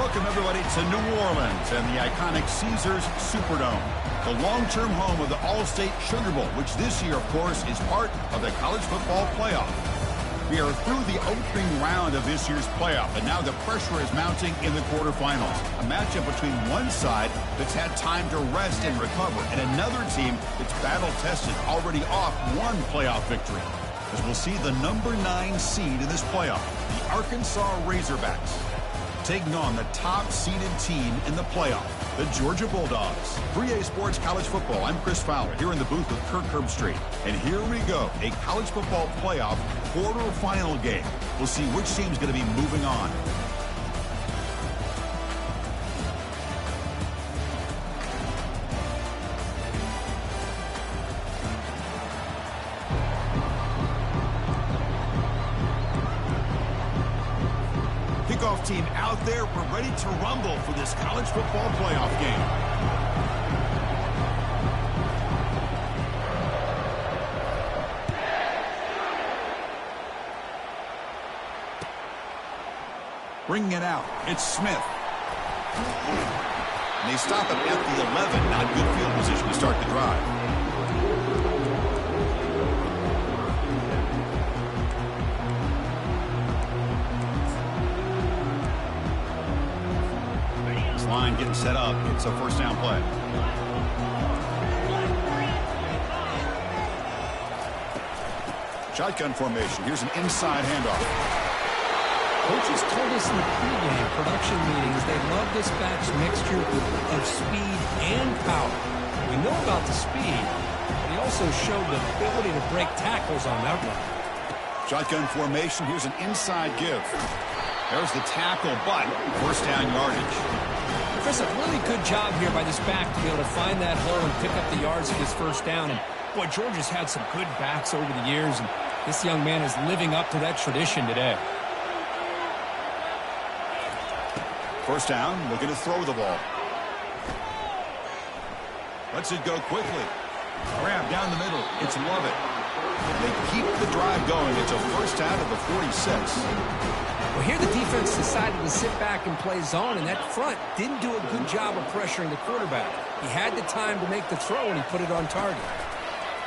Welcome, everybody, to New Orleans and the iconic Caesars Superdome, the long-term home of the All-State Sugar Bowl, which this year, of course, is part of the college football playoff. We are through the opening round of this year's playoff, and now the pressure is mounting in the quarterfinals. A matchup between one side that's had time to rest and recover, and another team that's battle-tested, already off one playoff victory. As we'll see the number 9 seed in this playoff, the Arkansas Razorbacks, taking on the top-seeded team in the playoff, the Georgia Bulldogs. 3A Sports College Football. I'm Chris Fowler here in the booth with Kirk Herbstreit. And here we go, a college football playoff quarterfinal game. We'll see which team's going to be moving on. Kickoff team out there. We're ready to rumble for this college football playoff game. Bringing it out, it's Smith. And they stop him at the 11. Not good field position to start the drive. Line getting set up. It's a first down play. Shotgun formation. Here's an inside handoff. Coaches told us in the pregame production meetings they love this back's mixture of speed and power. We know about the speed, but he also showed the ability to break tackles on that run. Shotgun formation. Here's an inside give. There's the tackle, but first down yardage. Chris, a really good job here by this back to be able to find that hole and pick up the yards for this first down. And, boy, Georgia's had some good backs over the years, and this young man is living up to that tradition today. First down, looking to throw the ball. Lets it go quickly. Grab down the middle. It's Lovett. They keep the drive going. It's a first down at the 46. Well, here the defense decided to sit back and play zone, and that front didn't do a good job of pressuring the quarterback. He had the time to make the throw, and he put it on target.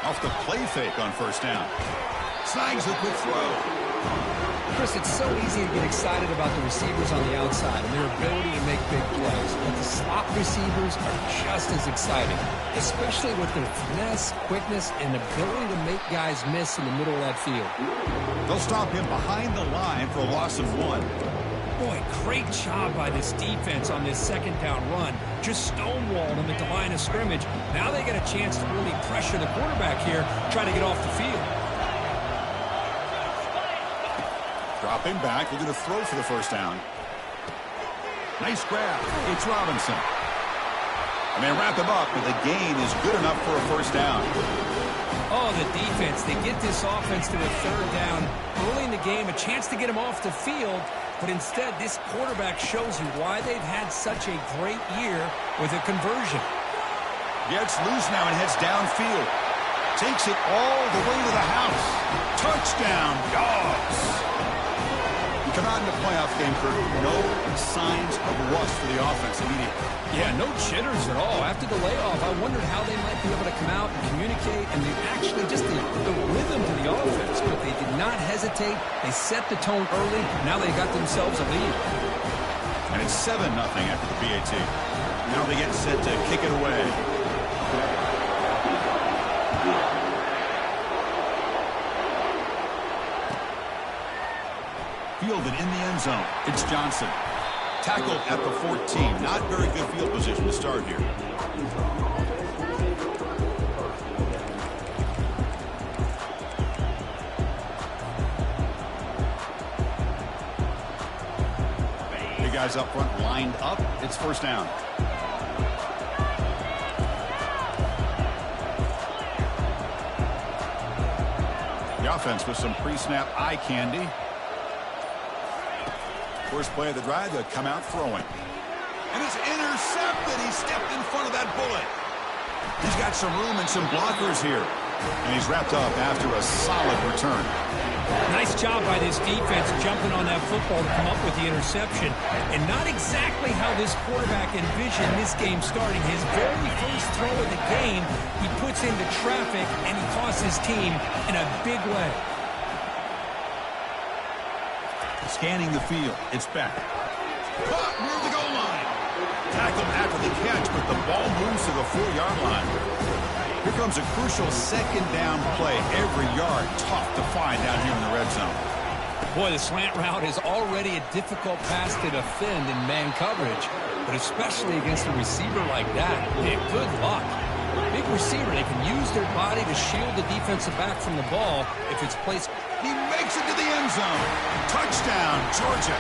Off the play fake on first down. Snags the quick throw. Chris, it's so easy to get excited about the receivers on the outside and their ability to make big plays. But the slot receivers are just as exciting, especially with their finesse, quickness, and ability to make guys miss in the middle of that field. They'll stop him behind the line for a loss of 1. Boy, great job by this defense on this second down run. Just stonewalled him at the line of scrimmage. Now they get a chance to really pressure the quarterback here, try to get off the field. Dropping back, looking to throw for the first down. Nice grab. It's Robinson. And they wrap him up, but the gain is good enough for a first down. Oh, the defense. They get this offense to a third down early in the game, a chance to get him off the field, but instead this quarterback shows you why they've had such a great year with a conversion. Gets loose now and heads downfield. Takes it all the way to the house. Touchdown, Dogs. Come out in the playoff game, Kirk. No signs of rust for the offense immediately. Yeah, no jitters at all. After the layoff, I wondered how they might be able to come out and communicate, and they actually just the rhythm to the offense, but they did not hesitate. They set the tone early. Now they got themselves a lead. And it's 7-0 after the PAT. Now they get set to kick it away. Fielded in the end zone. It's Johnson. Tackled at the 14. Not very good field position to start here. Big guys up front lined up. It's first down. The offense with some pre-snap eye candy. First play of the drive, they'll come out throwing. And it's intercepted. He stepped in front of that bullet. He's got some room and some blockers here. And he's wrapped up after a solid return. Nice job by this defense jumping on that football to come up with the interception. And not exactly how this quarterback envisioned this game starting. His very first throw of the game, he puts into traffic, and he costs his team in a big way. Scanning the field. It's back. Caught near the goal line. Tackled after the catch, but the ball moves to the 4-yard line. Here comes a crucial second down play. Every yard tough to find down here in the red zone. Boy, the slant route is already a difficult pass to defend in man coverage, but especially against a receiver like that, man, good luck. Big receiver, they can use their body to shield the defensive back from the ball if it's placed. He makes it to the end zone. Touchdown, Georgia.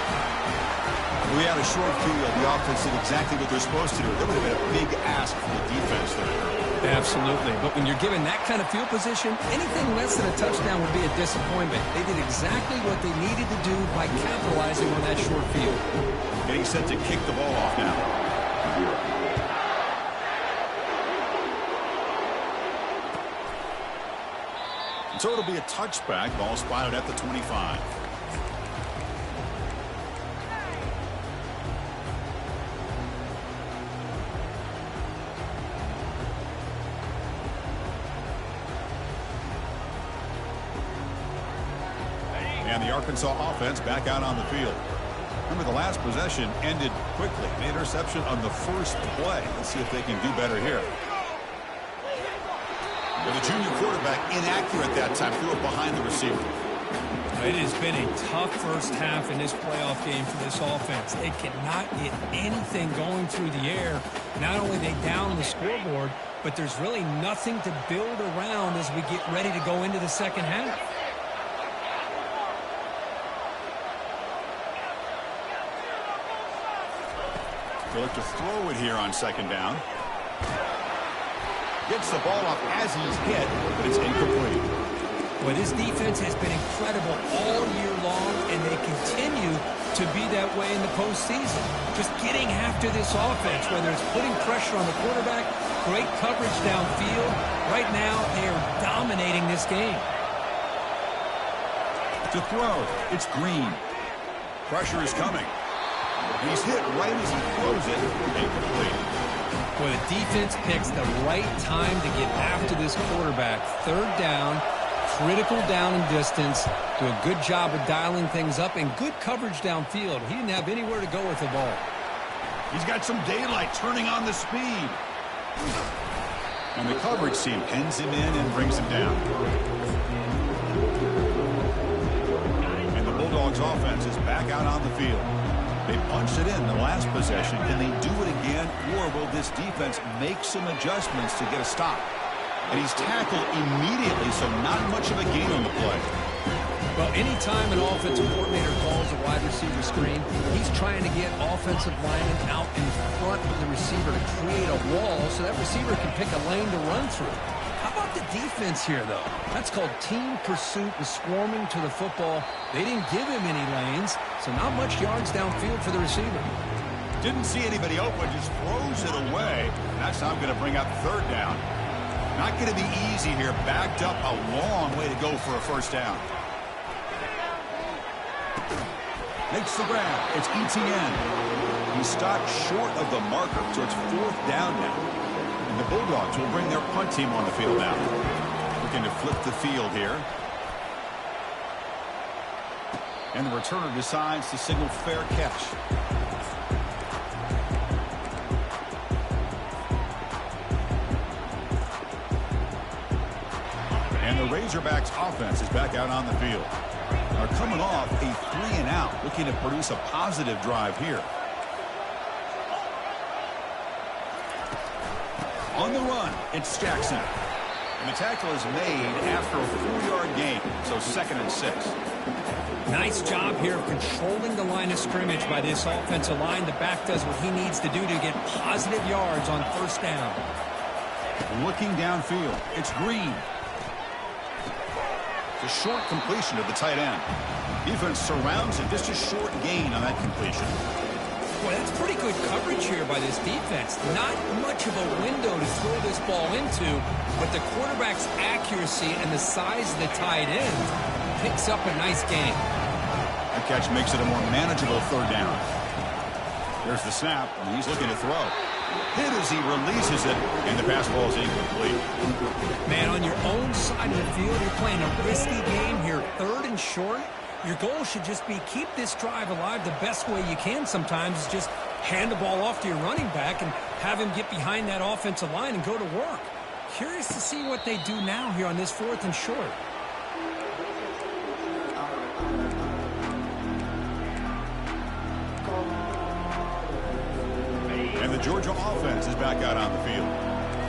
We had a short field. The offense did exactly what they're supposed to do. That would have been a big ask for the defense there. Absolutely. But when you're given that kind of field position, anything less than a touchdown would be a disappointment. They did exactly what they needed to do by capitalizing on that short field. Getting set to kick the ball off now. So it'll be a touchback. Ball spotted at the 25. And the Arkansas offense back out on the field. Remember, the last possession ended quickly. An interception on the first play. Let's see if they can do better here. With the junior quarterback inaccurate that time, threw it behind the receiver. It has been a tough first half in this playoff game for this offense. They cannot get anything going through the air. Not only they down the scoreboard, but there's really nothing to build around as we get ready to go into the second half. They'll look to throw it here on second down. Gets the ball up as he's hit, but it's incomplete. Well, this defense has been incredible all year long, and they continue to be that way in the postseason. Just getting after this offense, whether it's putting pressure on the quarterback, great coverage downfield. Right now, they are dominating this game. To throw, it's Green. Pressure is coming. He's hit right as he throws it. Incomplete. Well, the defense picks the right time to get after this quarterback. Third down, critical down and distance. Do a good job of dialing things up and good coverage downfield. He didn't have anywhere to go with the ball. He's got some daylight turning on the speed. And the coverage team pins him in and brings him down. And the Bulldogs offense is back out on the field. They punched it in the last possession. Can they do it again, or will this defense make some adjustments to get a stop? And he's tackled immediately, so not much of a gain on the play. Well, anytime an offensive coordinator calls a wide receiver screen, he's trying to get offensive linemen out in front of the receiver to create a wall so that receiver can pick a lane to run through. How about the defense here, though? That's called team pursuit and swarming to the football. They didn't give him any lanes, so not much yards downfield for the receiver. Didn't see anybody open, just throws it away. And that's how I'm going to bring up third down. Not going to be easy here. Backed up a long way to go for a first down. Makes the grab. It's ETN. He stopped short of the marker, so it's fourth down now. And the Bulldogs will bring their punt team on the field now. Looking to flip the field here. And the returner decides to signal fair catch. And the Razorbacks offense is back out on the field. Are coming off a 3-and-out, looking to produce a positive drive here. On the run, it's Jackson. And the tackle is made after a 4-yard gain, so 2nd and 6. Nice job here of controlling the line of scrimmage by this offensive line. The back does what he needs to do to get positive yards on first down. Looking downfield, it's Green. A short completion to the tight end. Defense surrounds him, just a short gain on that completion. Boy, that's pretty good coverage here by this defense. Not much of a window to throw this ball into, but the quarterback's accuracy and the size of the tight end picks up a nice gain. The catch makes it a more manageable third down. There's the snap, and he's looking to throw. Hit as he releases it, and the pass ball is incomplete. Man, on your own side of the field, you're playing a risky game here, 3rd and short. Your goal should just be keep this drive alive the best way you can sometimes is just hand the ball off to your running back and have him get behind that offensive line and go to work. Curious to see what they do now here on this 4th and short. And the Georgia offense is back out on the field.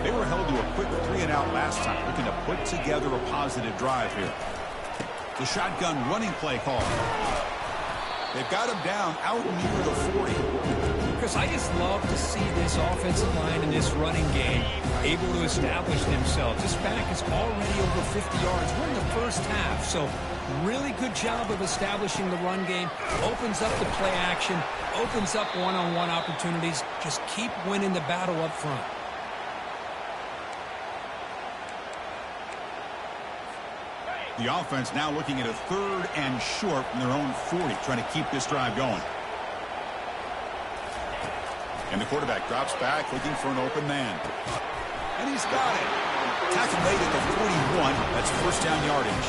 They were held to a quick 3-and-out last time, looking to put together a positive drive here. The shotgun running play call. They've got him down out near the 40. Chris, I just love to see this offensive line in this running game able to establish themselves. This back is already over 50 yards. We're in the first half, so really good job of establishing the run game. Opens up the play action, opens up one-on-one opportunities. Just keep winning the battle up front. The offense now looking at a 3rd and short from their own 40, trying to keep this drive going. And the quarterback drops back, looking for an open man. And he's got it. Tackle made at the 41. That's first down yardage.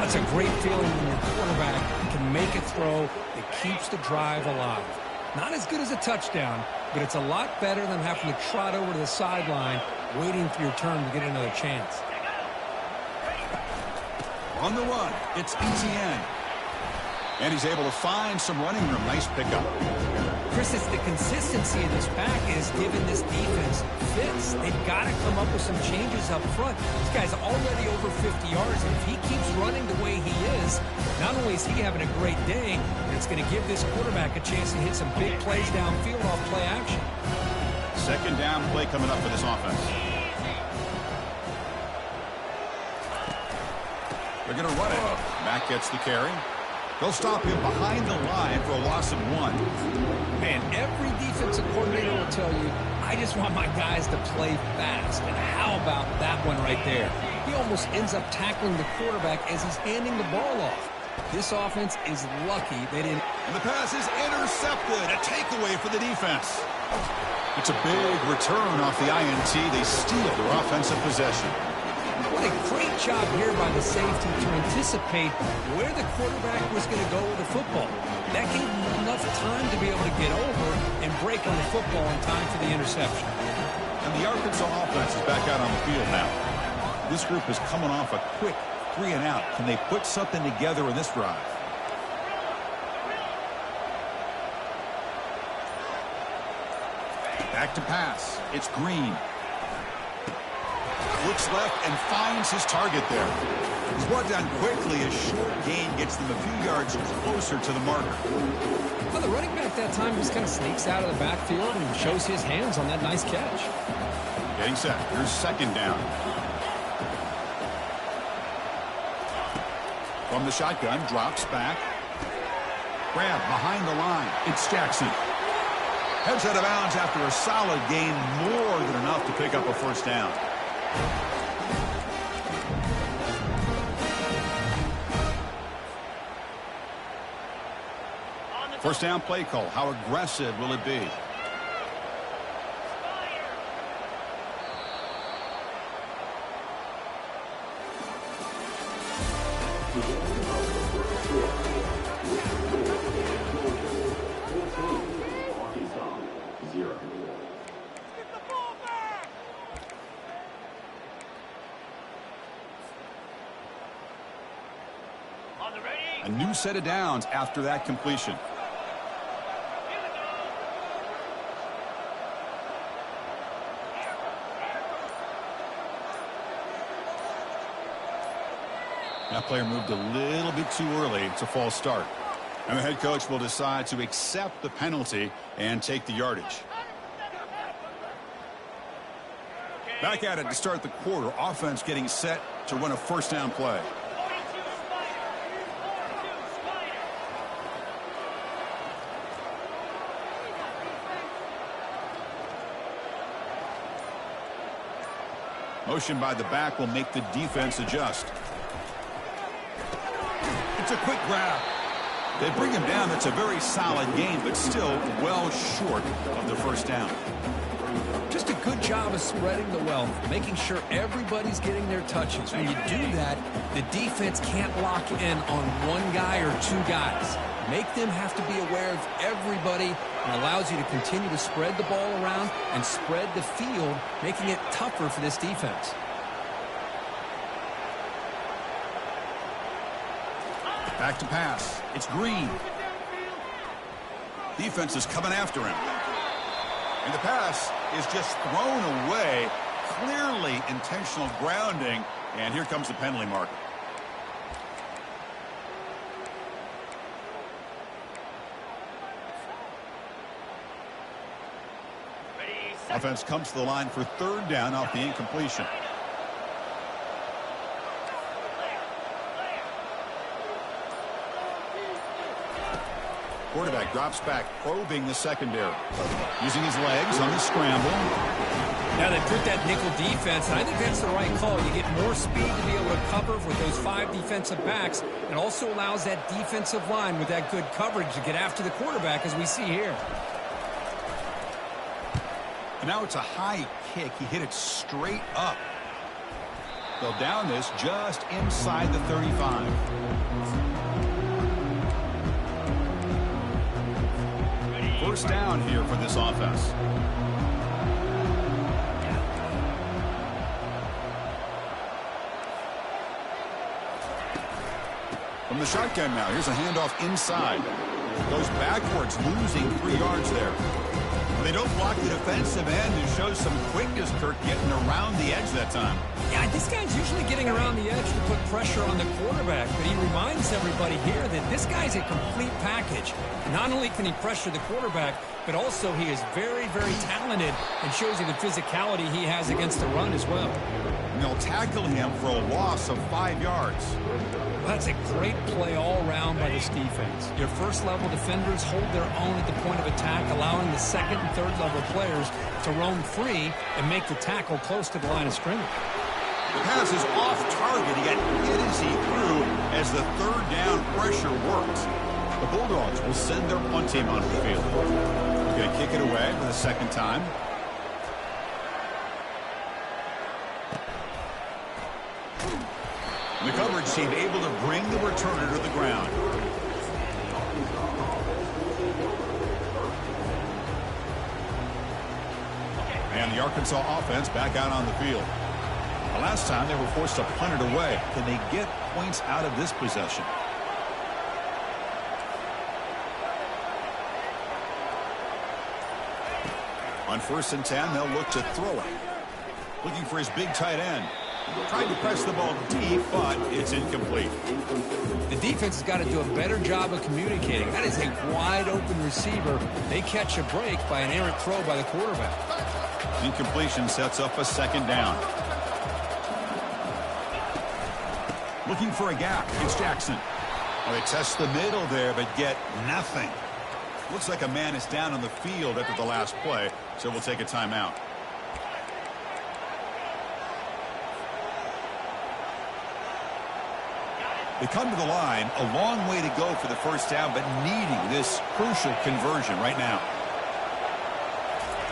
That's a great feeling when your quarterback can make a throw that keeps the drive alive. Not as good as a touchdown, but it's a lot better than having to trot over to the sideline, waiting for your turn to get another chance. On the run, it's ETN. And he's able to find some running room. Nice pickup. Chris, it's the consistency of this pack is giving this defense fits. They've got to come up with some changes up front. This guy's already over 50 yards, and if he keeps running the way he is, not only is he having a great day, but it's going to give this quarterback a chance to hit some big plays downfield off play action. Second down play coming up for this offense. They're going to run it. Mack gets the carry. They'll stop him behind the line for a loss of 1. Man, every defensive coordinator will tell you, I just want my guys to play fast. And how about that one right there? He almost ends up tackling the quarterback as he's handing the ball off. This offense is lucky they didn't. And the pass is intercepted. A takeaway for the defense. It's a big return off the INT. They steal their offensive possession. What a great job here by the safety to anticipate where the quarterback was going to go with the football. That gave him enough time to be able to get over and break on the football in time for the interception. And the Arkansas offense is back out on the field now. This group is coming off a quick 3-and-out. Can they put something together in this drive? Back to pass. It's Green. Looks left and finds his target there. He's brought down quickly. A short gain gets them a few yards closer to the marker. Well, the running back that time just kind of sneaks out of the backfield and shows his hands on that nice catch. Getting set. Here's second down. From the shotgun, drops back. Grab behind the line. It's Jackson. Heads out of bounds after a solid gain, more than enough to pick up a first down. First down play call. How aggressive will it be? A new set of downs after that completion. That player moved a little bit too early. It's a false start. And the head coach will decide to accept the penalty and take the yardage. Back at it to start the quarter. Offense getting set to run a first down play. Motion by the back will make the defense adjust. It's a quick grab. They bring him down. That's a very solid game, but still well short of the first down. Just a good job of spreading the wealth, making sure everybody's getting their touches. When you do that, the defense can't lock in on one guy or two guys. Make them have to be aware of everybody, and allows you to continue to spread the ball around and spread the field, making it tougher for this defense. Back to pass. It's Green. Defense is coming after him. And the pass is just thrown away. Clearly intentional grounding. And here comes the penalty mark. Offense comes to the line for third down off the incompletion. Quarterback drops back, probing the secondary. Using his legs on the scramble. Now they put that nickel defense, and I think that's the right call. You get more speed to be able to cover with those 5 defensive backs. It also allows that defensive line with that good coverage to get after the quarterback, as we see here. And now it's a high kick. He hit it straight up. They'll down this just inside the 35. First down here for this offense. From the shotgun now, here's a handoff inside. Goes backwards, losing 3 yards there. They don't block the defensive end and show some quickness, Kirk, getting around the edge that time. Yeah, this guy's usually getting around the edge to put pressure on the quarterback, but he reminds everybody here that this guy's a complete package. Not only can he pressure the quarterback, but also he is very, very talented and shows you the physicality he has against the run as well. And they'll tackle him for a loss of 5 yards. That's a great play all around by this defense. Your first-level defenders hold their own at the point of attack, allowing the second and third-level players to roam free and make the tackle close to the line of scrimmage. The pass is off target. He got hit as he threw as the third down pressure worked. The Bulldogs will send their punt team onto the field. They're going to kick it away for the second time. The coverage team able to bring the returner to the ground. And the Arkansas offense back out on the field. The last time they were forced to punt it away. Can they get points out of this possession? On 1st and 10, they'll look to throw it. Looking for his big tight end. Tried to press the ball deep, but it's incomplete. The defense has got to do a better job of communicating. That is a wide-open receiver. They catch a break by an errant throw by the quarterback. Incompletion sets up a second down. Looking for a gap. It's Jackson. Well, they test the middle there, but get nothing. Looks like a man is down on the field after the last play, so we'll take a timeout. They come to the line, a long way to go for the first down, but needing this crucial conversion right now.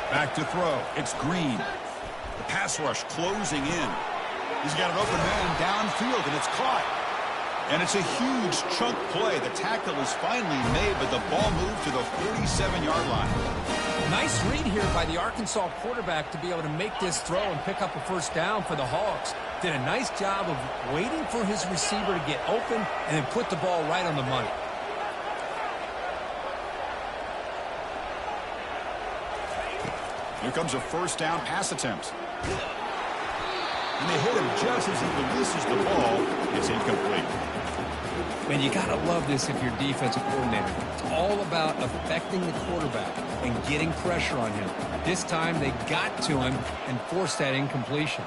Back to throw. It's Green. The pass rush closing in. He's got an open man downfield, and it's caught. And it's a huge chunk play. The tackle is finally made, but the ball moved to the 47-yard line. Nice read here by the Arkansas quarterback to be able to make this throw and pick up a first down for the Hogs. Did a nice job of waiting for his receiver to get open and then put the ball right on the money. Here comes a first down pass attempt. And they hit him just as he releases the ball. It's incomplete. Man, you got to love this if you're defensive coordinator. It's all about affecting the quarterback and getting pressure on him. This time they got to him and forced that incompletion.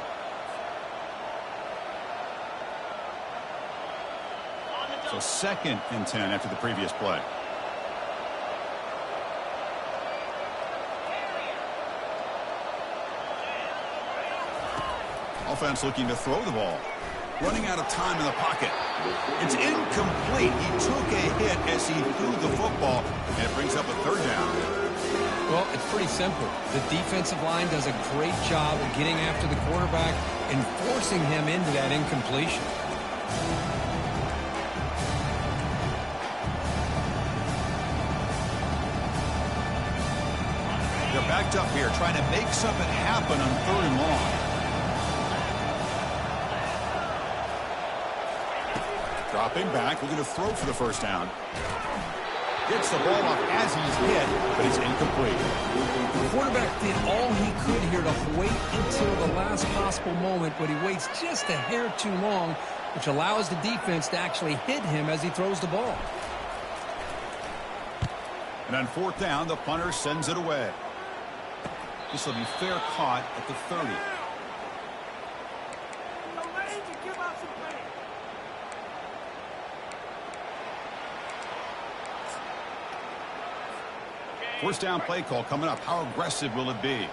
So 2nd and 10 after the previous play. Offense looking to throw the ball. Running out of time in the pocket. It's incomplete. He took a hit as he threw the football, and it brings up a third down. Well, it's pretty simple. The defensive line does a great job of getting after the quarterback and forcing him into that incompletion. They're backed up here, trying to make something happen on 3rd and long. Dropping back, looking to throw for the first down. Gets the ball off as he's hit, but it's incomplete. The quarterback did all he could here to wait until the last possible moment, but he waits just a hair too long, which allows the defense to actually hit him as he throws the ball. And on 4th down, the punter sends it away. This will be fair caught at the 30. First down play call coming up. How aggressive will it be?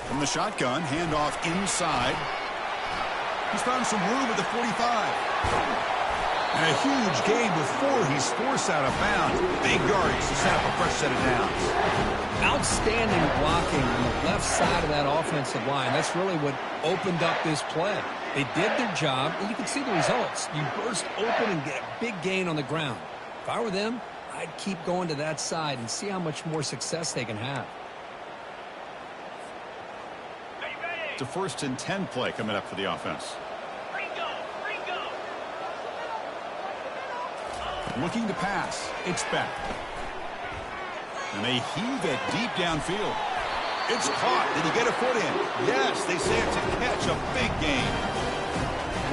From the shotgun, handoff inside. He's found some room at the 45. And a huge gain before he's forced out of bounds. Big yardage to set up a fresh set of downs. Outstanding blocking on the left side of that offensive line. That's really what opened up this play. They did their job, and you can see the results. You burst open and get a big gain on the ground. If I were them, I'd keep going to that side and see how much more success they can have. It's a 1st and 10 play coming up for the offense. Looking to pass. It's back. And they heave it deep downfield. It's caught. Did he get a foot in? Yes, they say it's a catch, a big gain.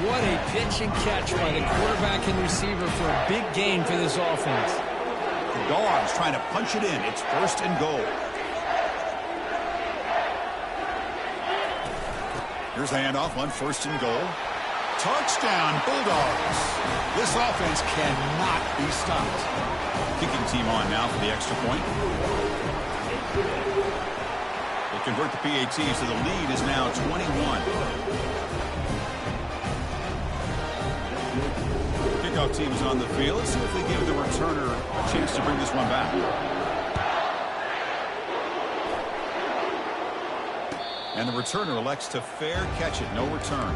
What a pitch and catch by the quarterback and receiver for a big gain for this offense. The Dogs trying to punch it in. It's 1st and goal. Here's the handoff on 1st and goal. Touchdown, Bulldogs. This offense cannot be stopped. Kicking team on now for the extra point. They convert the PAT, so the lead is now 21. Kickoff team is on the field. Let's see if they give the returner a chance to bring this one back. And the returner elects to fair catch it. No return.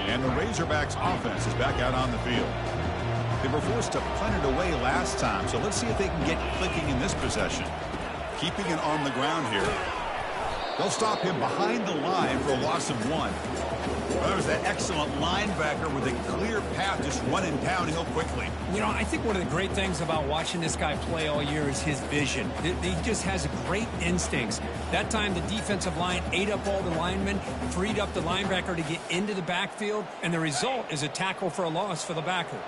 And the Razorbacks offense is back out on the field. They were forced to punt it away last time, so let's see if they can get clicking in this possession. Keeping it on the ground here. They'll stop him behind the line for a loss of 1. Well, there's that excellent linebacker with a clear path just running downhill quickly. You know, I think one of the great things about watching this guy play all year is his vision. He just has great instincts. That time the defensive line ate up all the linemen, freed up the linebacker to get into the backfield, and the result is a tackle for a loss for the backer.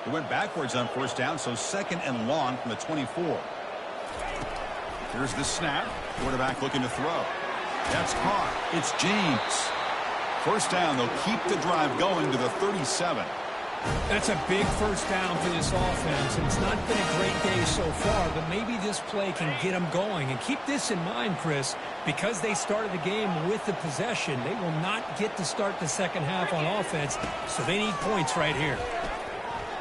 He went backwards on 1st down, so 2nd and long from the 24. Here's the snap. Quarterback looking to throw. That's caught. It's James. 1st down, they'll keep the drive going to the 37. That's a big 1st down for this offense, and it's not been a great day so far, but maybe this play can get them going. And keep this in mind, Chris, because they started the game with the possession, they will not get to start the second half on offense, so they need points right here.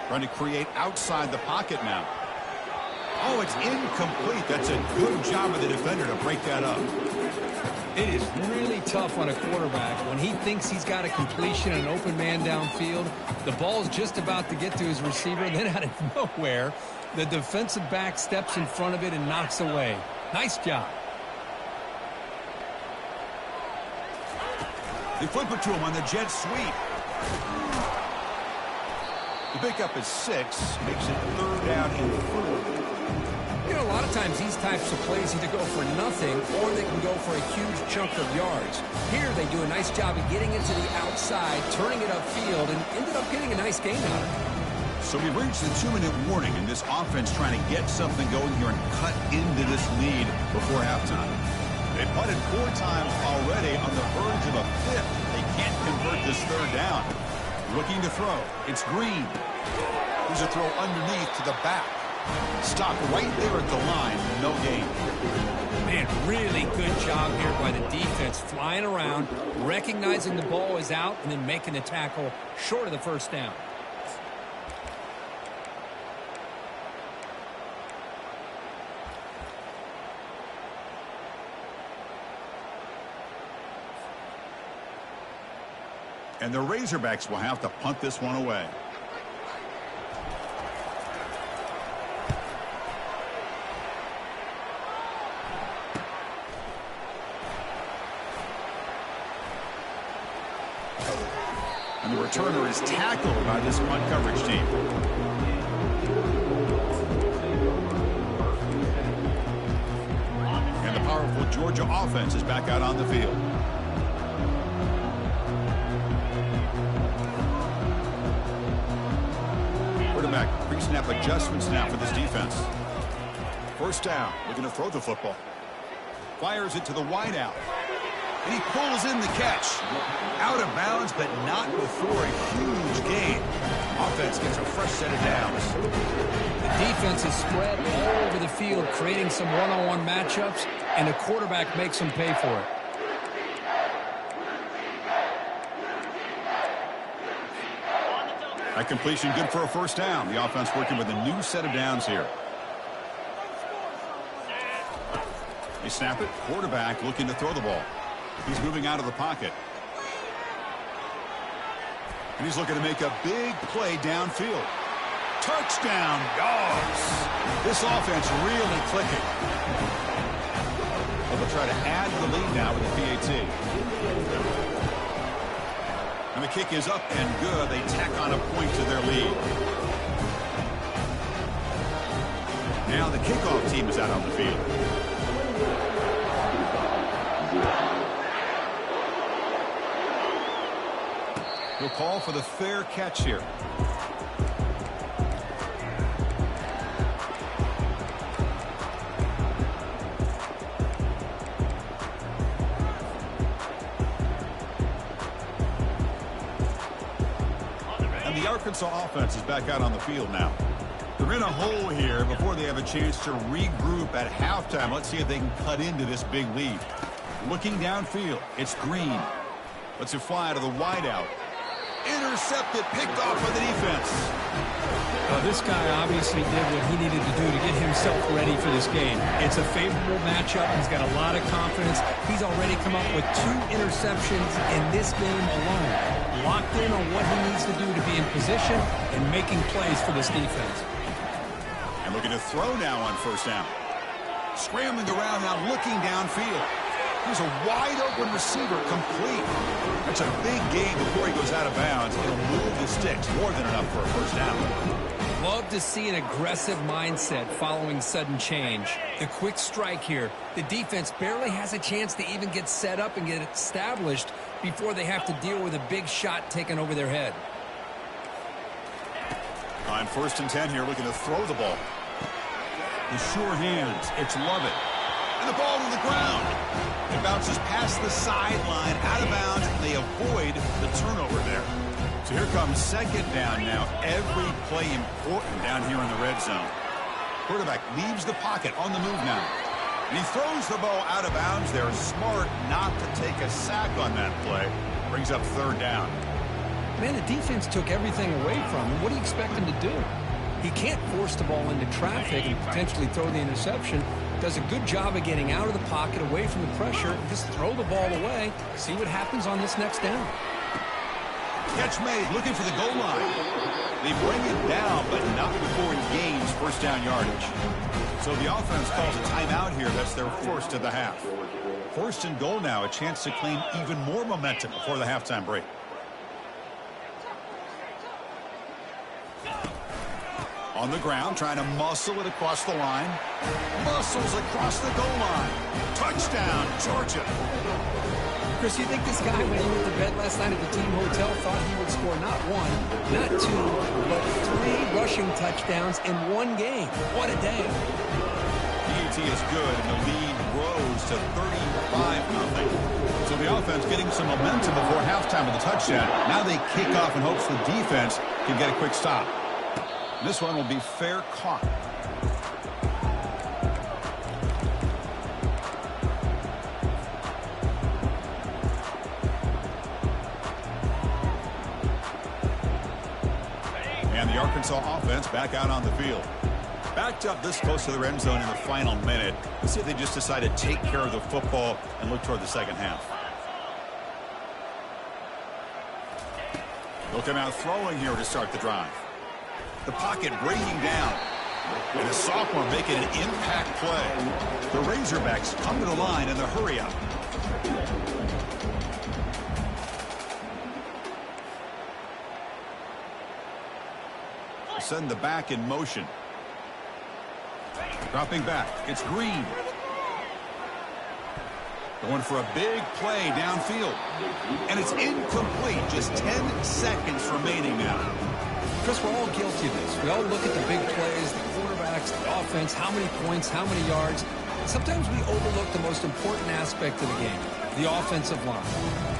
Trying to create outside the pocket now. Oh, it's incomplete. That's a good job of the defender to break that up. It is really tough on a quarterback when he thinks he's got a completion and an open man downfield. The ball's just about to get to his receiver, and then out of nowhere, the defensive back steps in front of it and knocks away. Nice job. They flip it to him on the jet sweep. The pickup is 6, makes it 3rd down and 4. You know, a lot of times these types of plays either go for nothing or they can go for a huge chunk of yards. Here they do a nice job of getting it to the outside, turning it upfield, and ended up getting a nice gain out of it. So we've reached the 2-minute warning, and this offense trying to get something going here and cut into this lead before halftime. They punted 4 times already on the verge of a 5th. They can't convert this third down. Looking to throw. It's Green. Here's a throw underneath to the back. Stop right there at the line. No gain. Man, really good job here by the defense, flying around, recognizing the ball is out, and then making the tackle short of the first down. And the Razorbacks will have to punt this one away. And the returner is tackled by this punt coverage team. And the powerful Georgia offense is back out on the field. Quarterback, pre-snap adjustments now for this defense. First down, looking to throw the football. Fires it to the wideout. And he pulls in the catch. Out of bounds, but not before a huge gain. Offense gets a fresh set of downs. The defense is spread all over the field, creating some one-on-one matchups, and the quarterback makes them pay for it. That completion good for a first down. The offense working with a new set of downs here. They snap it. Quarterback looking to throw the ball. He's moving out of the pocket. And he's looking to make a big play downfield. Touchdown, Dogs. This offense really clicking. Well, they'll try to add to the lead now with the PAT. And the kick is up and good. They tack on a point to their lead. Now the kickoff team is out on the field. He'll call for the fair catch here. And the Arkansas offense is back out on the field now. They're in a hole here before they have a chance to regroup at halftime. Let's see if they can cut into this big lead. Looking downfield, it's Green. Lets it fly to the wideout. Intercepted, picked off by the defense. This guy obviously did what he needed to do to get himself ready for this game. It's a favorable matchup. He's got a lot of confidence. He's already come up with 2 interceptions in this game alone. Locked in on what he needs to do to be in position and making plays for this defense. And looking to throw now on first down. Scrambling around now, looking downfield. Here's a wide-open receiver, complete. That's a big gain before he goes out of bounds. It'll move the sticks, more than enough for a first down. Love to see an aggressive mindset following sudden change. The quick strike here. The defense barely has a chance to even get set up and get established before they have to deal with a big shot taken over their head. On 1st and 10 here, looking to throw the ball. The sure hands, it's Lovett. And the ball to the ground. It bounces past the sideline, out of bounds, and they avoid the turnover there. So here comes second down now. Every play important down here in the red zone. Quarterback leaves the pocket on the move now. And he throws the ball out of bounds there. Smart not to take a sack on that play. Brings up third down. Man, the defense took everything away from him. What do you expect him to do? He can't force the ball into traffic and potentially throw the interception. Does a good job of getting out of the pocket, away from the pressure, and just throw the ball away. See what happens on this next down. Catch made, looking for the goal line. They bring it down, but not before he gains first down yardage. So the offense calls a timeout here. That's their first of the half. 1st and goal now, a chance to claim even more momentum before the halftime break. On the ground, trying to muscle it across the line. Muscles across the goal line. Touchdown, Georgia. Chris, you think this guy, when he went to bed last night at the team hotel, thought he would score not 1, not 2, but 3 rushing touchdowns in one game? What a day. He penalty is good, and the lead grows to 35-0. So the offense getting some momentum before halftime with a touchdown. Now they kick off in hopes the defense can get a quick stop. This one will be fair caught. And the Arkansas offense back out on the field. Backed up this close to the end zone in the final minute. Let's see if they just decide to take care of the football and look toward the second half. They'll come out throwing here to start the drive. The pocket breaking down. And a sophomore making an impact play. The Razorbacks come to the line in the hurry-up. Send the back in motion. Dropping back. It's Green. Going for a big play downfield. And it's incomplete. Just 10 seconds remaining now. Chris, we're all guilty of this. We all look at the big plays, the quarterbacks, the offense, how many points, how many yards. Sometimes we overlook the most important aspect of the game, the offensive line.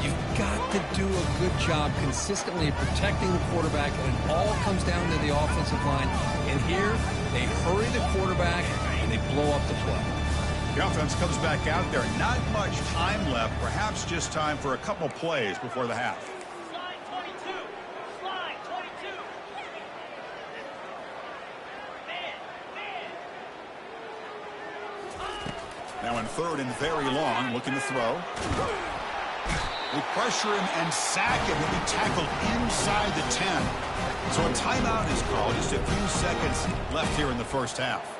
You've got to do a good job consistently protecting the quarterback, and it all comes down to the offensive line. And here, they hurry the quarterback, and they blow up the play. The offense comes back out there. Not much time left. Perhaps just time for a couple plays before the half. Now in third and very long, looking to throw. They pressure him and sack him. He'll be tackled inside the 10. So a timeout is called. Just a few seconds left here in the first half.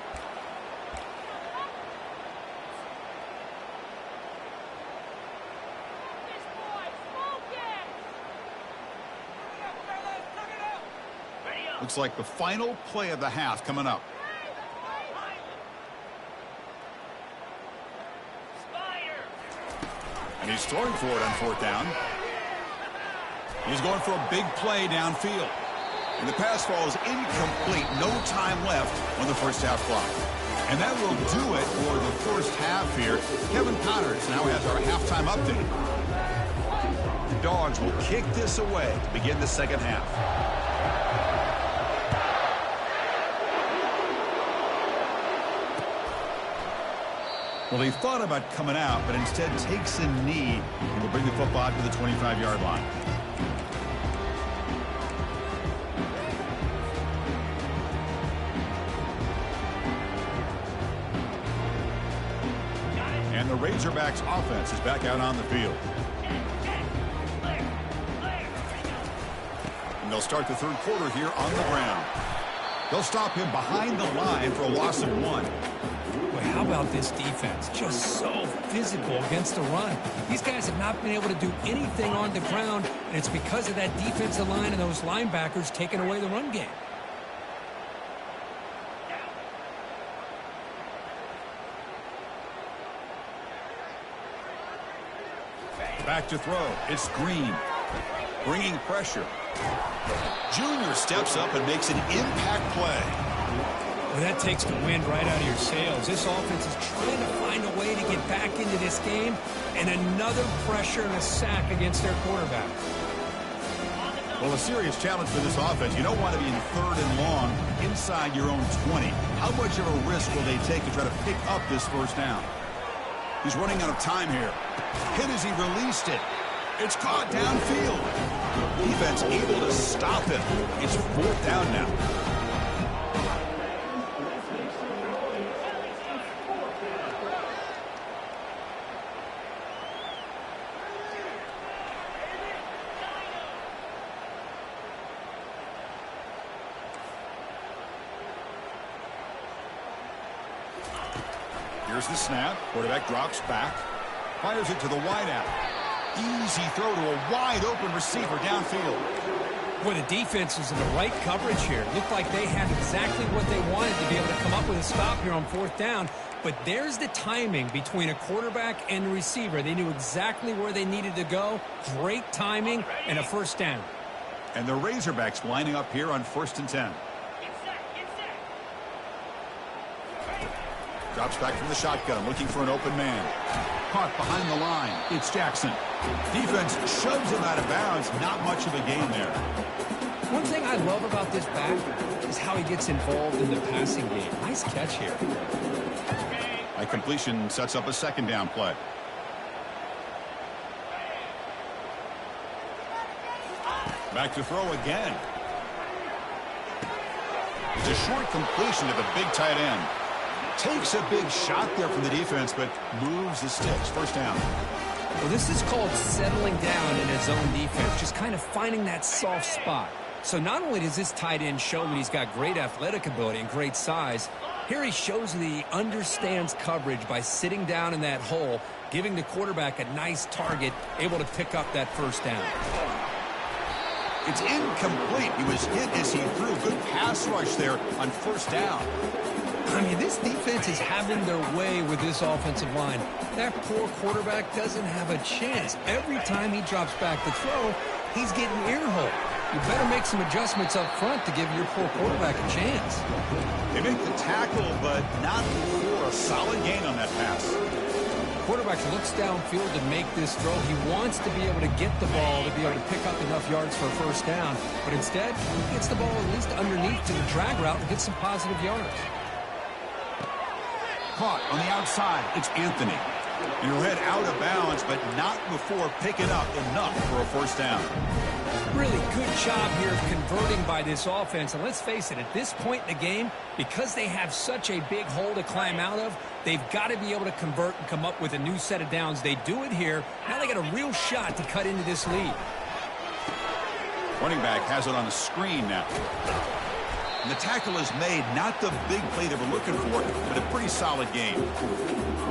Looks like the final play of the half coming up. And he's throwing for it on fourth down. He's going for a big play downfield. And the pass ball is incomplete. No time left on the first half clock. And that will do it for the first half here. Kevin Connors now has our halftime update. The Dogs will kick this away to begin the second half. Well, he thought about coming out, but instead takes a knee and will bring the football out to the 25-yard line. And the Razorbacks offense is back out on the field. And they'll start the third quarter here on the ground. They'll stop him behind the line for a loss of 1. How about this defense? Just so physical against the run. These guys have not been able to do anything on the ground, and it's because of that defensive line and those linebackers taking away the run game. Back to throw. It's Green. Bringing pressure. Junior steps up and makes an impact play. Well, that takes the wind right out of your sails. This offense is trying to find a way to get back into this game, and another pressure and a sack against their quarterback. Well, a serious challenge for this offense. You don't want to be in third and long inside your own 20. How much of a risk will they take to try to pick up this first down? He's running out of time here. Hit as he released it. It's caught downfield. Defense able to stop him. It's fourth down now. Here's the snap. Quarterback drops back. Fires it to the wideout. Easy throw to a wide-open receiver downfield. Boy, the defense is in the right coverage here. It looked like they had exactly what they wanted to be able to come up with a stop here on fourth down. But there's the timing between a quarterback and a receiver. They knew exactly where they needed to go. Great timing and a first down. And the Razorbacks lining up here on 1st and 10. Drops back from the shotgun, looking for an open man. Caught behind the line. It's Jackson. Defense shoves him out of bounds. Not much of a gain there. One thing I love about this back is how he gets involved in the passing game. Nice catch here. A completion sets up a second down play. Back to throw again. It's a short completion to the big tight end. Takes a big shot there from the defense, but moves the sticks. First down. Well, this is called settling down in his own defense, just kind of finding that soft spot. So not only does this tight end show that he's got great athletic ability and great size, here he shows that he understands coverage by sitting down in that hole, giving the quarterback a nice target, able to pick up that first down. It's incomplete. He was hit as he threw. Good pass rush there on first down. I mean, this defense is having their way with this offensive line. That poor quarterback doesn't have a chance. Every time he drops back to throw, he's getting ear-hole. You better make some adjustments up front to give your poor quarterback a chance. They make the tackle, but not for a solid gain on that pass. Quarterback looks downfield to make this throw. He wants to be able to get the ball to be able to pick up enough yards for a first down. But instead, he gets the ball at least underneath to the drag route and gets some positive yards. Caught on the outside. It's Anthony. He'll head out of bounds, but not before picking up enough for a first down. Really good job here of converting by this offense. And let's face it, at this point in the game, because they have such a big hole to climb out of, they've got to be able to convert and come up with a new set of downs. They do it here. Now they got a real shot to cut into this lead. Running back has it on the screen now. And the tackle is made. Not the big play they were looking for, but a pretty solid game.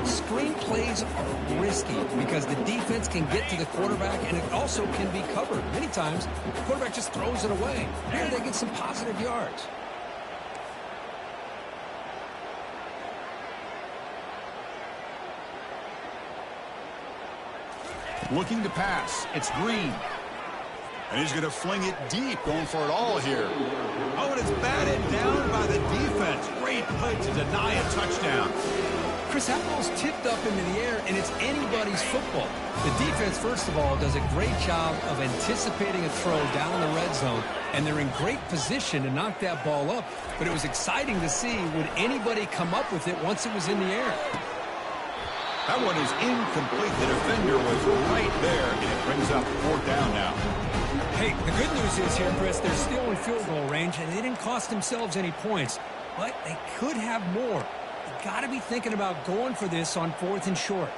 Screen plays are risky because the defense can get to the quarterback, and it also can be covered. Many times, the quarterback just throws it away. Here they get some positive yards. Looking to pass. It's Green. And he's going to fling it deep, going for it all here. Oh, and it's batted down by the defense. Great play to deny a touchdown. Chris, that ball's tipped up into the air, and it's anybody's football. The defense, first of all, does a great job of anticipating a throw down the red zone, and they're in great position to knock that ball up. But it was exciting to see, would anybody come up with it once it was in the air? That one is incomplete. The defender was right there, and it brings up fourth down now. Hey, the good news is here, Chris, they're still in field goal range, and they didn't cost themselves any points. But they could have more. You got to be thinking about going for this on 4th and short.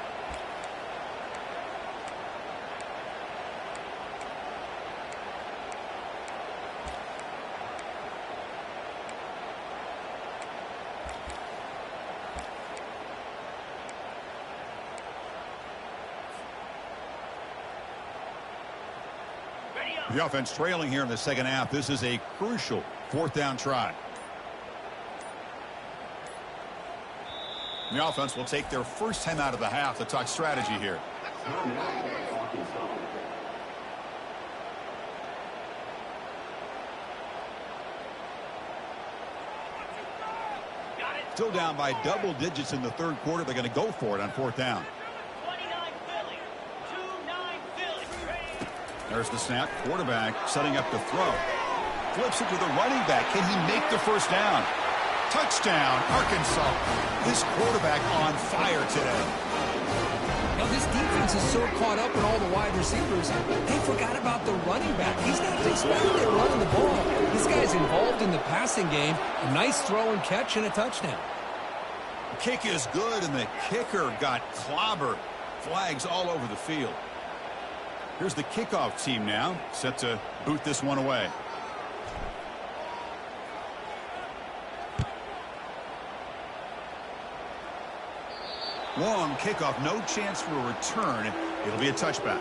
The offense trailing here in the second half. This is a crucial 4th down try. The offense will take their first time out of the half to talk strategy here. Still down by double digits in the third quarter. They're going to go for it on 4th down. There's the snap. Quarterback setting up to throw. Flips it to the running back. Can he make the first down? Touchdown, Arkansas. This quarterback on fire today. Now, this defense is so caught up in all the wide receivers, they forgot about the running back. He's not just out there running the ball. This guy's involved in the passing game. A nice throw and catch and a touchdown. The kick is good, and the kicker got clobbered. Flags all over the field. Here's the kickoff team now, set to boot this one away. Long kickoff, no chance for a return. It'll be a touchback.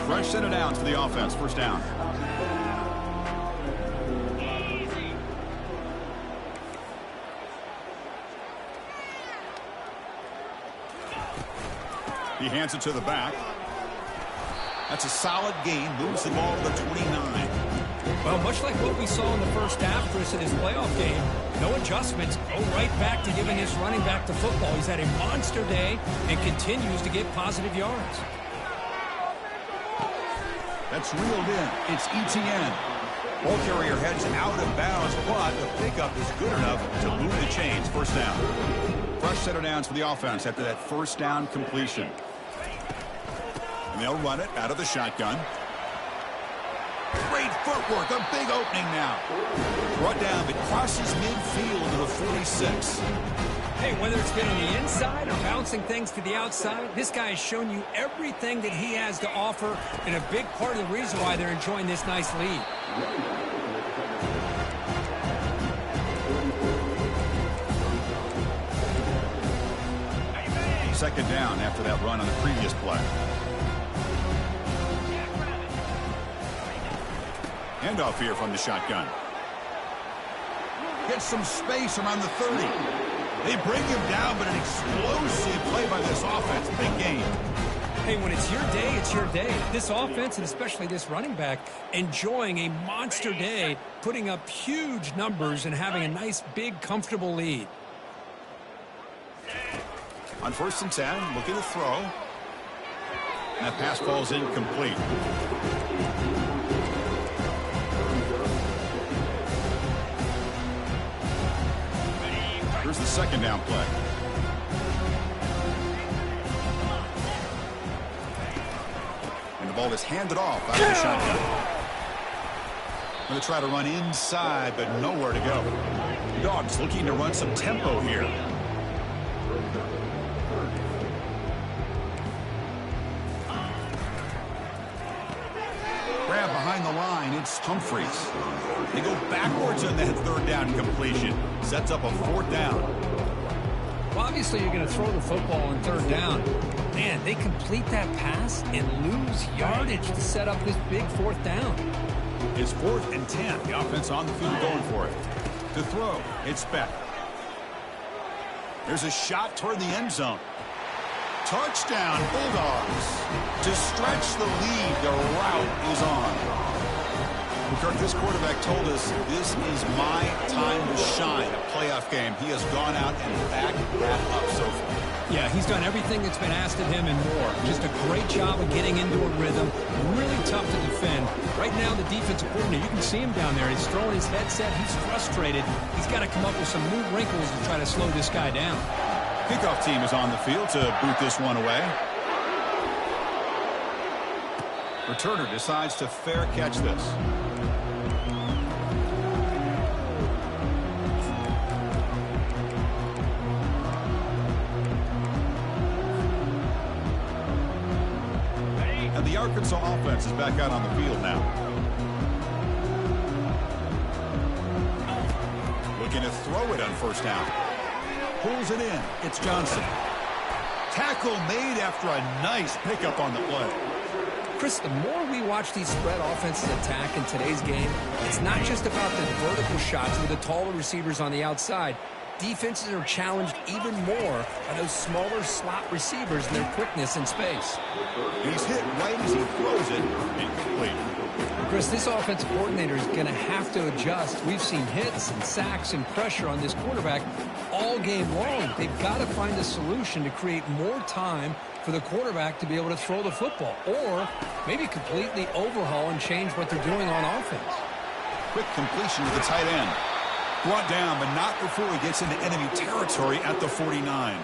Fresh set of downs for the offense. First down. He hands it to the back. That's a solid gain. Moves the ball to the 29. Well, much like what we saw in the first half, Chris, in his playoff game, no adjustments. Go right back to giving his running back the football. He's had a monster day and continues to get positive yards. That's reeled in. It's ETN. Ball carrier heads out of bounds, but the pickup is good enough to move the chains. First down. Fresh set of downs for the offense after that first down completion. And they'll run it out of the shotgun. Great footwork. A big opening now. Brought down, but crosses midfield to the 46. Hey, whether it's been on the inside or bouncing things to the outside, this guy has shown you everything that he has to offer, and a big part of the reason why they're enjoying this nice lead. Second down after that run on the previous play. Handoff here from the shotgun. Gets some space around the 30. They bring him down, but an explosive play by this offense. Big game. Hey, when it's your day, it's your day. This offense, and especially this running back, enjoying a monster day, putting up huge numbers and having a nice, big, comfortable lead. On 1st and 10, looking to throw. And that pass falls incomplete. Here's the second down play. And the ball is handed off out of the shotgun. Going to try to run inside, but nowhere to go. Dogs looking to run some tempo here. Grab behind the line. It's Humphreys. They go backwards on that third down completion. Sets up a fourth down. Well, obviously, you're going to throw the football on third down. Man, they complete that pass and lose yardage to set up this big fourth down. It's 4th and 10. The offense on the field going for it. To throw, it's Beck. There's a shot toward the end zone. Touchdown, Bulldogs. To stretch the lead, the route is on. Kirk, this quarterback told us this is my time to shine, a playoff game. He has gone out and backed that up so far. Yeah, he's done everything that's been asked of him and more. Just a great job of getting into a rhythm. Really tough to defend. Right now, the defensive coordinator, you can see him down there. He's throwing his headset. He's frustrated. He's got to come up with some new wrinkles to try to slow this guy down. Kickoff team is on the field to boot this one away. Returner decides to fair catch this. And the Arkansas offense is back out on the field now. Looking to throw it on first down. Pulls it in. It's Johnson. Tackle made after a nice pickup on the play. Chris, the more we watch these spread offenses attack in today's game, it's not just about the vertical shots with the taller receivers on the outside. Defenses are challenged even more by those smaller slot receivers and their quickness in space. He's hit right as he throws it. Incomplete. Chris, this offensive coordinator is going to have to adjust. We've seen hits and sacks and pressure on this quarterback all game long. They've got to find a solution to create more time for the quarterback to be able to throw the football, or maybe completely overhaul and change what they're doing on offense. Quick completion to the tight end. Brought down, but not before he gets into enemy territory at the 49.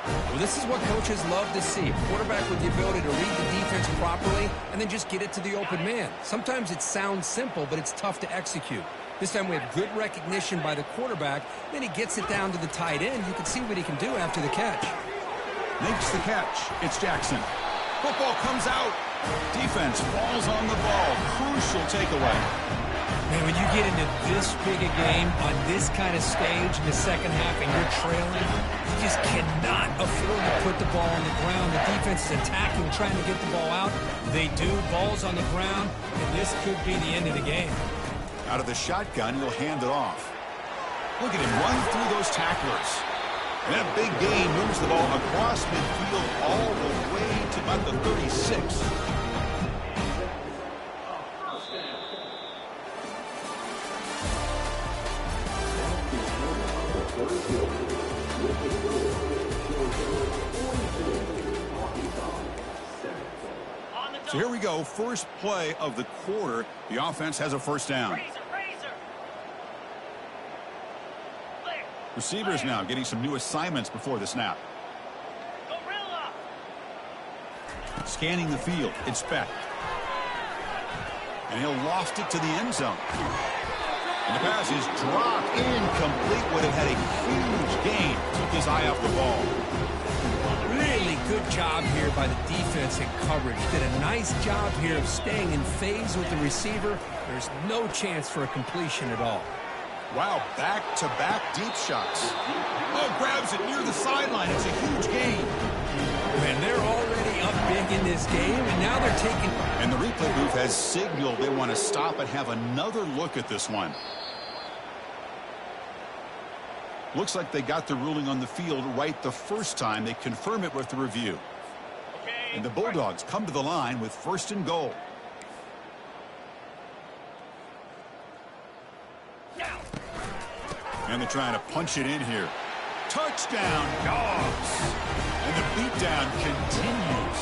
Well, this is what coaches love to see. A quarterback with the ability to read the defense properly and then just get it to the open man. Sometimes it sounds simple, but it's tough to execute. This time we have good recognition by the quarterback. Then he gets it down to the tight end. You can see what he can do after the catch. Makes the catch. It's Jackson. Football comes out. Defense falls on the ball. Crucial takeaway. Man, when you get into this big a game on this kind of stage in the second half and you're trailing, you just cannot afford to put the ball on the ground. The defense is attacking, trying to get the ball out. They do. Ball's on the ground, and this could be the end of the game. Out of the shotgun, he'll hand it off. Look at him run through those tacklers. And that big gain moves the ball across midfield all the way to about the 36. So here we go, first play of the quarter. The offense has a first down. Receivers now getting some new assignments before the snap. Scanning the field, it's Beck. And he'll loft it to the end zone. And the pass is dropped incomplete. Would have had a huge gain. Took his eye off the ball. Really good job here by the defense in coverage. Did a nice job here of staying in phase with the receiver. There's no chance for a completion at all. Wow, back-to-back deep shots. Oh, grabs it near the sideline. It's a huge gain. Man, they're already up big in this game, and now they're taking... And the replay booth has signaled they want to stop and have another look at this one. Looks like they got the ruling on the field right the first time. They confirm it with the review. And the Bulldogs come to the line with first and goal. And they're trying to punch it in here. Touchdown, Dogs. And the beatdown continues.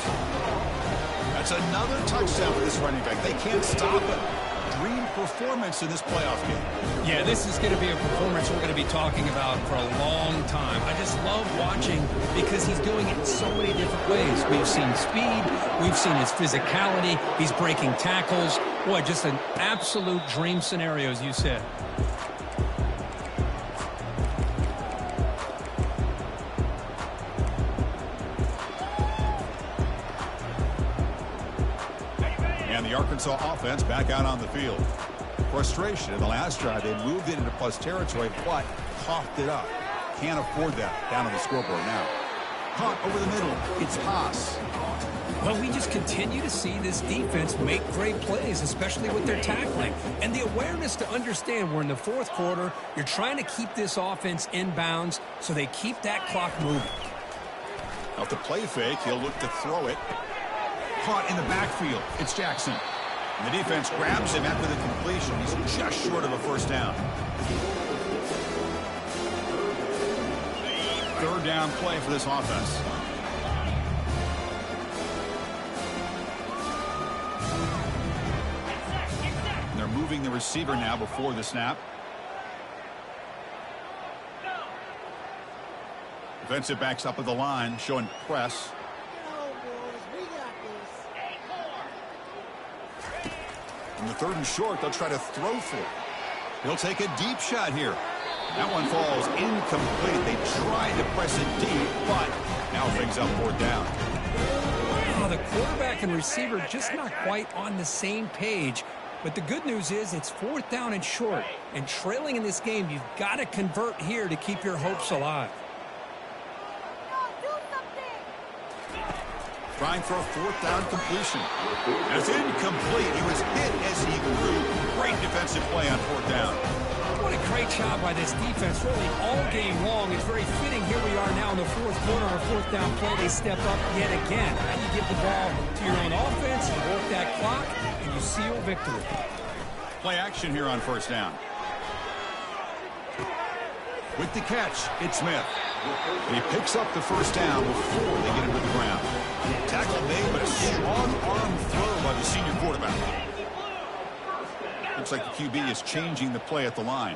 That's another touchdown for this running back. They can't stop it. Dream performance in this playoff game. Yeah, this is going to be a performance we're going to be talking about for a long time. I just love watching because he's doing it in so many different ways. We've seen speed. We've seen his physicality. He's breaking tackles. Boy, just an absolute dream scenario, as you said. And the Arkansas offense back out on the field. Frustration in the last drive. They moved it into plus territory, but coughed it up. Can't afford that down on the scoreboard now. Caught over the middle. It's Haas. Well, we just continue to see this defense make great plays, especially with their tackling. And the awareness to understand we're in the fourth quarter. You're trying to keep this offense in bounds so they keep that clock moving. Off the play fake, he'll look to throw it. Caught in the backfield. It's Jackson. And the defense grabs him after the completion. He's just short of a first down. Third down play for this offense. And they're moving the receiver now before the snap. Defensive backs up at the line, showing press. In the third and short, they'll try to throw for it. He'll take a deep shot here. That one falls incomplete. They tried to press it deep, but now brings up fourth down. Oh, the quarterback and receiver just not quite on the same page. But the good news is it's fourth down and short. And trailing in this game, you've got to convert here to keep your hopes alive. Trying for a fourth down completion. And it's incomplete. He was hit as he grew. Great defensive play on fourth down. What a great job by this defense, really all game long. It's very fitting. Here we are now in the fourth quarter. Our fourth down play, they step up yet again. Now you give the ball to your own offense, you work that clock, and you seal victory. Play action here on first down. With the catch, it's Smith. He picks up the first down before they get him to the ground. Tackle made, but a strong arm throw by the senior quarterback. Looks like the QB is changing the play at the line.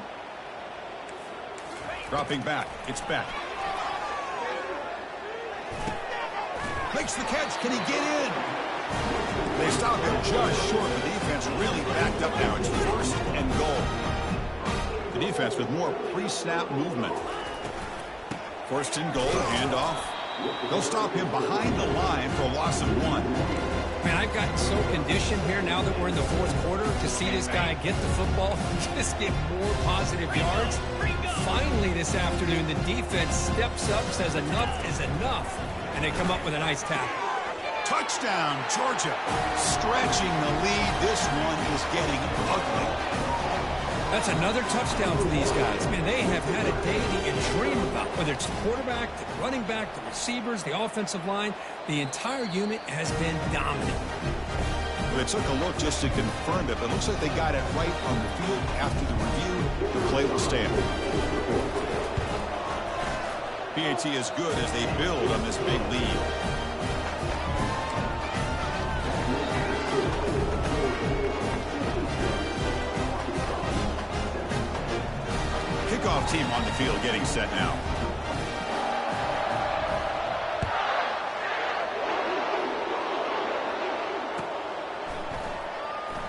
Dropping back, it's Beck. Makes the catch, can he get in? They stop him just short. The defense really backed up now. It's first and goal. The defense with more pre-snap movement. First and goal, handoff. They'll stop him behind the line for a loss of 1. Man, I've gotten so conditioned here now that we're in the fourth quarter to see this guy get the football and just get more positive yards. Finally this afternoon, the defense steps up, says enough is enough, and they come up with a nice tackle. Touchdown, Georgia. Stretching the lead. This one is getting ugly. That's another touchdown for these guys. Man, they have had a day that you dream about, whether it's the quarterback, the running back, the receivers, the offensive line. The entire unit has been dominant. Well, they took a look just to confirm it, but it looks like they got it right on the field. After the review, the play will stand. PAT is good as they build on this big lead. Kickoff team on the field getting set now.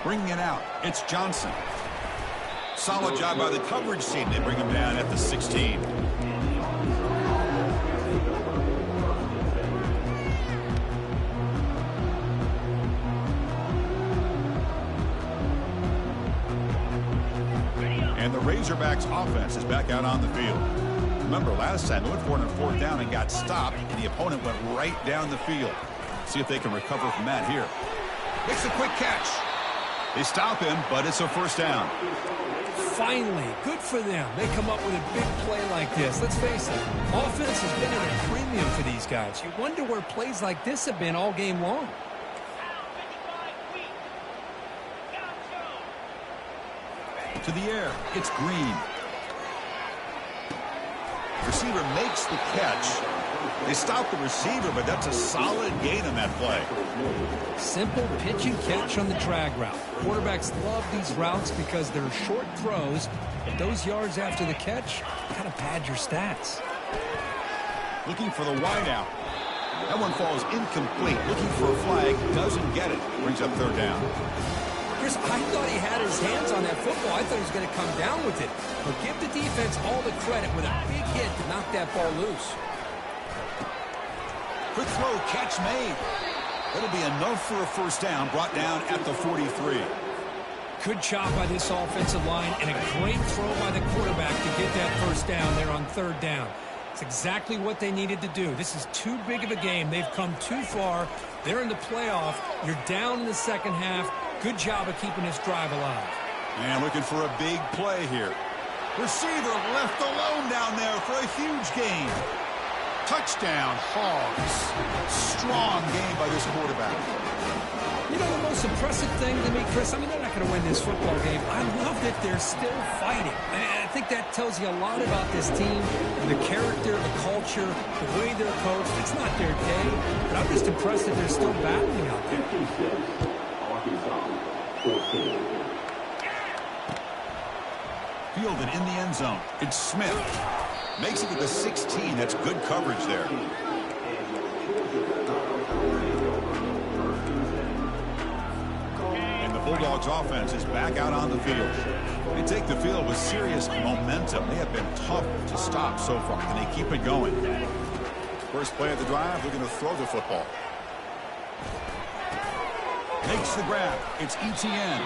Bringing it out, it's Johnson. Solid job by the coverage team. They bring him down at the 16. And the Razorbacks offense is back out on the field. Remember, last time they went for it on fourth down and got stopped, and the opponent went right down the field. See if they can recover from that here. Makes a quick catch. They stop him, but it's a first down. Finally, good for them. They come up with a big play like this. Let's face it, offense has been at a premium for these guys. You wonder where plays like this have been all game long. To the air, it's Green. Receiver makes the catch. They stop the receiver, but that's a solid gain on that play. Simple pitch and catch on the drag route. Quarterbacks love these routes because they're short throws, but those yards after the catch kind of pad your stats. Looking for the wideout. That one falls incomplete. Looking for a flag, doesn't get it. Brings up third down. Chris, I thought he had his hands on that football. I thought he was going to come down with it. But give the defense all the credit with a big hit to knock that ball loose. Quick throw, catch made. It'll be enough for a first down, brought down at the 43. Good job by this offensive line and a great throw by the quarterback to get that first down there on third down. It's exactly what they needed to do. This is too big of a game. They've come too far. They're in the playoff. You're down in the second half. Good job of keeping this drive alive. And looking for a big play here. Receiver left alone down there for a huge gain. Touchdown, Hogs. Strong game by this quarterback. You know the most impressive thing to me, Chris? I mean, they're not going to win this football game. I love that they're still fighting. I think that tells you a lot about this team, the character, the culture, the way they're coached. It's not their day, but I'm just impressed that they're still battling out there. Fielded in the end zone. It's Smith. Makes it to the 16. That's good coverage there. And the Bulldogs offense is back out on the field. They take the field with serious momentum. They have been tough to stop so far, and they keep it going. First play of the drive, they're going to throw the football. Makes the grab. It's ETN.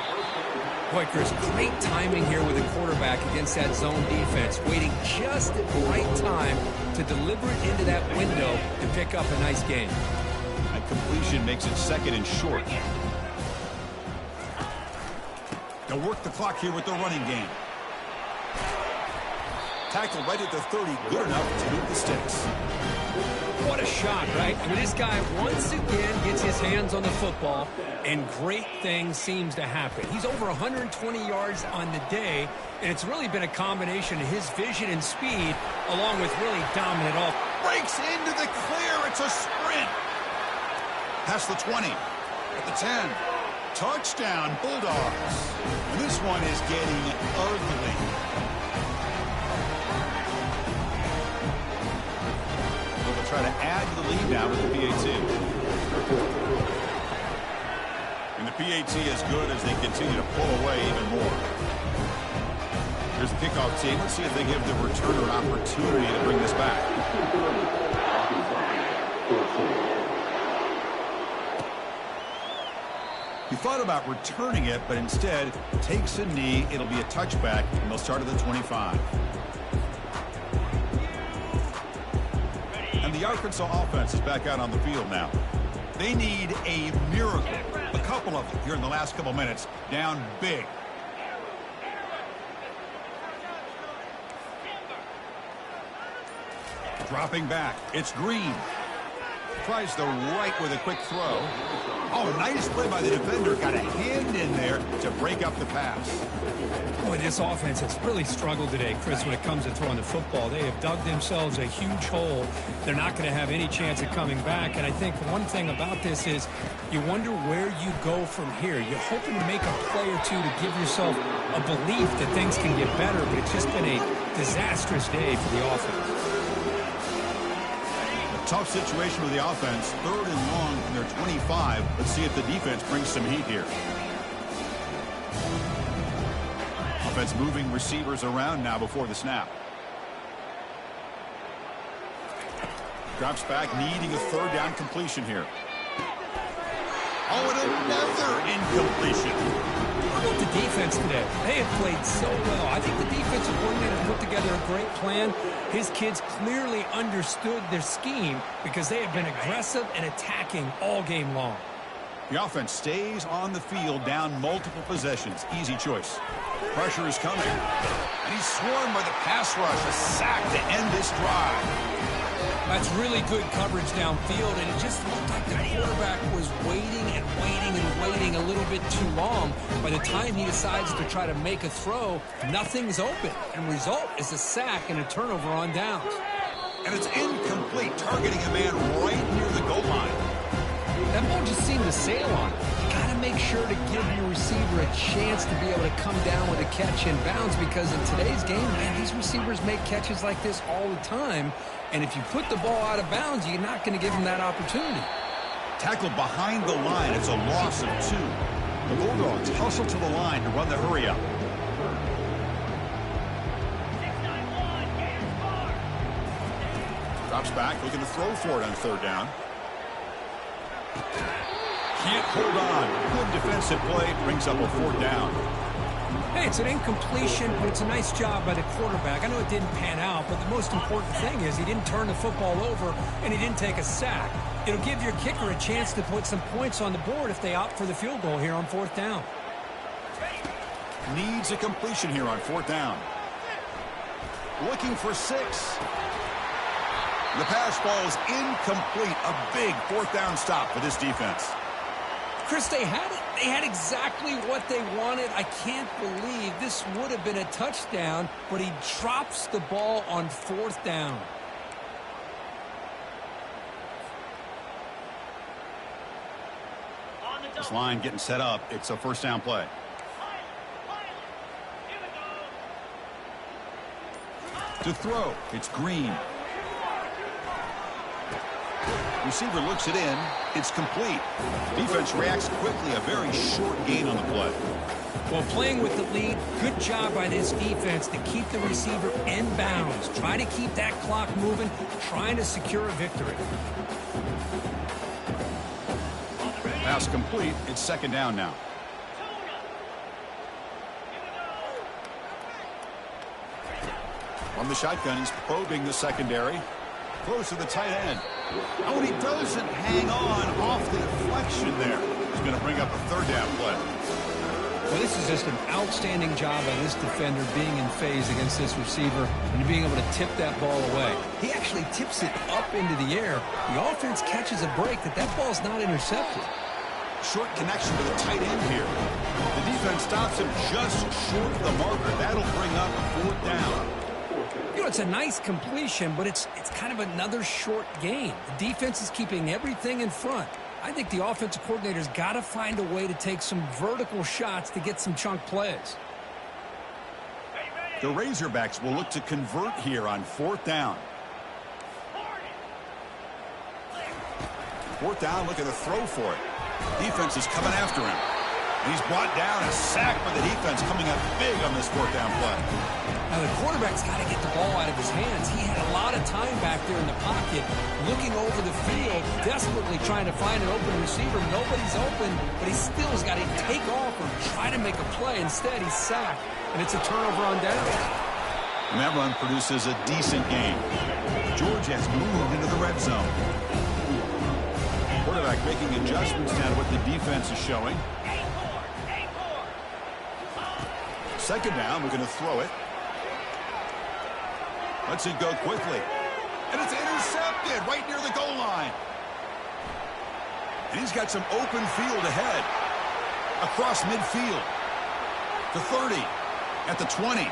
Boy, Chris, great timing here with the quarterback against that zone defense, waiting just at the right time to deliver it into that window to pick up a nice gain. That completion makes it second and short. They'll work the clock here with the running game. Tackle right at the 30, good enough to move the sticks. What a shot, right? I mean, this guy once again gets his hands on the football, and great things seems to happen. He's over 120 yards on the day, and it's really been a combination of his vision and speed, along with really dominant offense. Breaks into the clear. It's a sprint. Past the 20. At the 10. Touchdown, Bulldogs. And this one is getting ugly. They'll try to add to the lead now with the PAT. And the PAT is good as they continue to pull away even more. Here's the kickoff team. Let's see if they give the returner an opportunity to bring this back. He thought about returning it, but instead takes a knee. It'll be a touchback, and they'll start at the 25. And the Arkansas offense is back out on the field now. They need a miracle. A couple of them here in the last couple minutes, down big. Dropping back. It's Green. Tries the right with a quick throw. Oh, nice play by the defender. Got a hand in there to break up the pass. Boy, this offense has really struggled today, Chris, when it comes to throwing the football. They have dug themselves a huge hole. They're not going to have any chance of coming back. And I think one thing about this is you wonder where you go from here. You're hoping to make a play or two to give yourself a belief that things can get better, but it's just been a disastrous day for the offense. Tough situation with the offense. 3rd and long from their 25. Let's see if the defense brings some heat here. Offense moving receivers around now before the snap. Drops back, needing a 3rd down completion here. Oh, and another incompletion. How about the defense today? They have played so well. I think the defensive coordinator put together a great plan. His kids clearly understood their scheme because they have been aggressive and attacking all game long. The offense stays on the field down multiple possessions. Easy choice. Pressure is coming. And he's swarmed by the pass rush. A sack to end this drive. That's really good coverage downfield, and it just looked like the quarterback was waiting and waiting and waiting a little bit too long. By the time he decides to try to make a throw, nothing's open. And result is a sack and a turnover on downs. And it's incomplete, targeting a man right near the goal line. That ball just seemed to sail on it. You got to make sure to give your receiver a chance to be able to come down with a catch in bounds, because in today's game, man, these receivers make catches like this all the time. And if you put the ball out of bounds, you're not going to give them that opportunity. Tackled behind the line. It's a loss of 2. The Bulldogs hustle to the line to run the hurry up. Drops back, looking to throw for it on 3rd down. Can't hold on. Good defensive play. Brings up a 4th down. Hey, it's an incompletion, but it's a nice job by the quarterback. I know it didn't pan out, but the most important thing is he didn't turn the football over and he didn't take a sack. It'll give your kicker a chance to put some points on the board if they opt for the field goal here on 4th down. Needs a completion here on 4th down. Looking for 6. The pass ball is incomplete. A big 4th down stop for this defense. Chris, they had it. They had exactly what they wanted. I can't believe this would have been a touchdown, but he drops the ball on 4th down. This line getting set up. It's a 1st down play. To throw, it's Green. Receiver looks it in. It's complete. Defense reacts quickly. A very short gain on the play. Well, playing with the lead, good job by this defense to keep the receiver in bounds. Try to keep that clock moving, trying to secure a victory. Pass complete. It's 2nd down now. From the shotgun, he's probing the secondary. Close to the tight end. Oh, and he doesn't hang on off the deflection there. He's going to bring up a 3rd down play. Well, this is just an outstanding job by this defender being in phase against this receiver and being able to tip that ball away. He actually tips it up into the air. The offense catches a break that ball's not intercepted. Short connection to the tight end here. The defense stops him just short of the marker. That'll bring up a 4th down. You know, it's a nice completion, but it's kind of another short gain. The defense is keeping everything in front. I think the offensive coordinator's got to find a way to take some vertical shots to get some chunk plays. The Razorbacks will look to convert here on 4th down. 4th down, looking to throw for it. Defense is coming after him. He's brought down. A sack by the defense coming up big on this 4th down play. Now the quarterback's got to get the ball out of his hands. He had a lot of time back there in the pocket, looking over the field, desperately trying to find an open receiver. Nobody's open, but he still has got to take off or try to make a play. Instead, he's sacked, and it's a turnover on down. And that run produces a decent gain. Georgia has moved into the red zone. Quarterback making adjustments now to what the defense is showing. 2nd down, we're going to throw it. Let's it go quickly. And it's intercepted right near the goal line. And he's got some open field ahead. Across midfield. The 30. At the 20.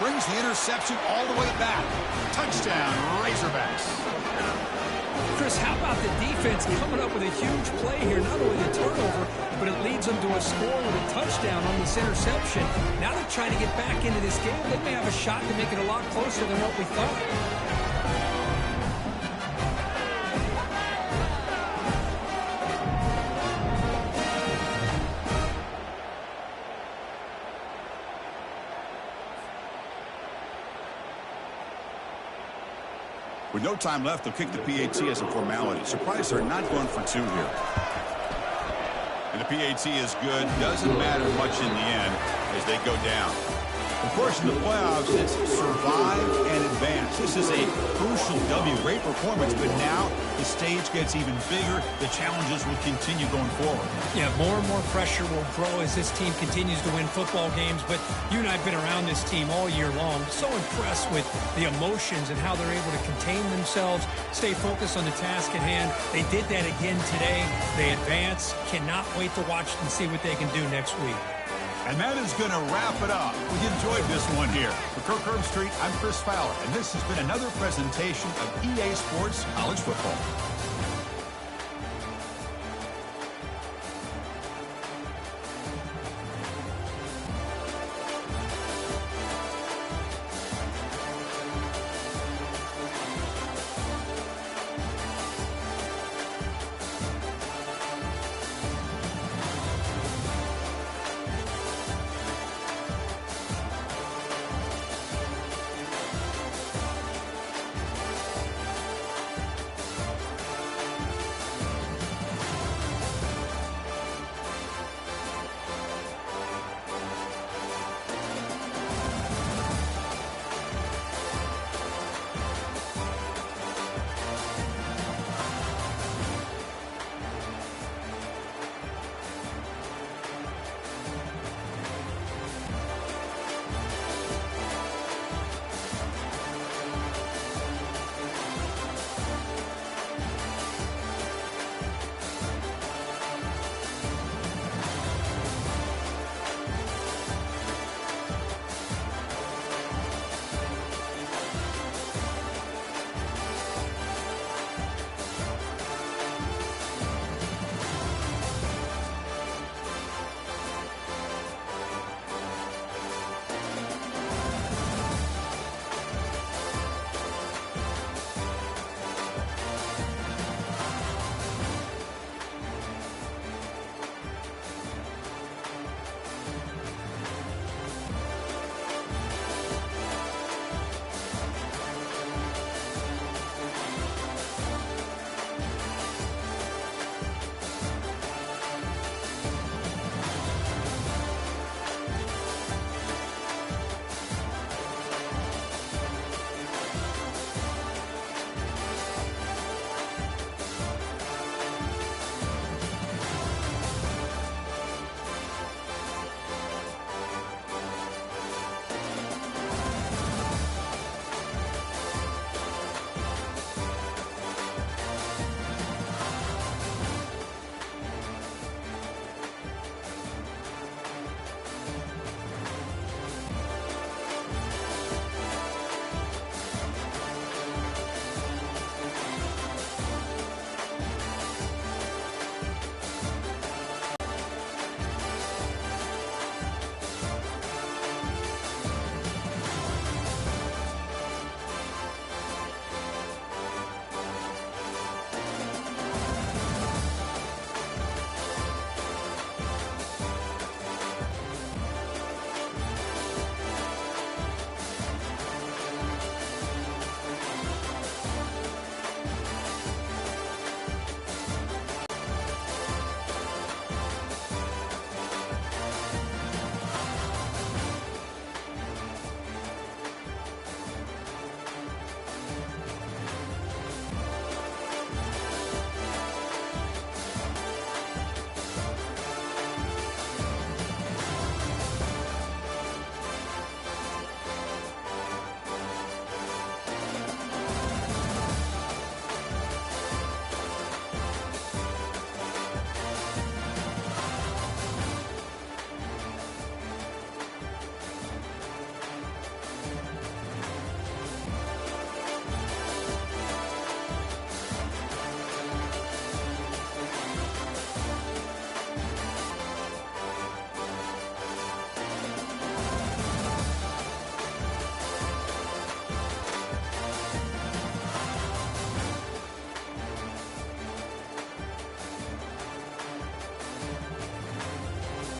Brings the interception all the way back. Touchdown, Razorbacks. Chris, how about the defense coming up with a huge play here? Not only a turnover, but it leads them to a score with a touchdown on this interception. Now they're trying to get back into this game. They may have a shot to make it a lot closer than what we thought. With no time left, they'll kick the PAT as a formality. Surprised they're not going for 2 here. And the PAT is good. Doesn't matter much in the end as they go down. Of course, in the playoffs, it's survive and advance. This is a crucial W. Great performance, but now the stage gets even bigger. The challenges will continue going forward. Yeah, more and more pressure will grow as this team continues to win football games. But you and I have been around this team all year long. So impressed with the emotions and how they're able to contain themselves, stay focused on the task at hand. They did that again today. They advance. Cannot wait to watch and see what they can do next week. And that is going to wrap it up. We enjoyed this one here. For Kirk Herbstreit, I'm Chris Fowler, and this has been another presentation of EA Sports College Football.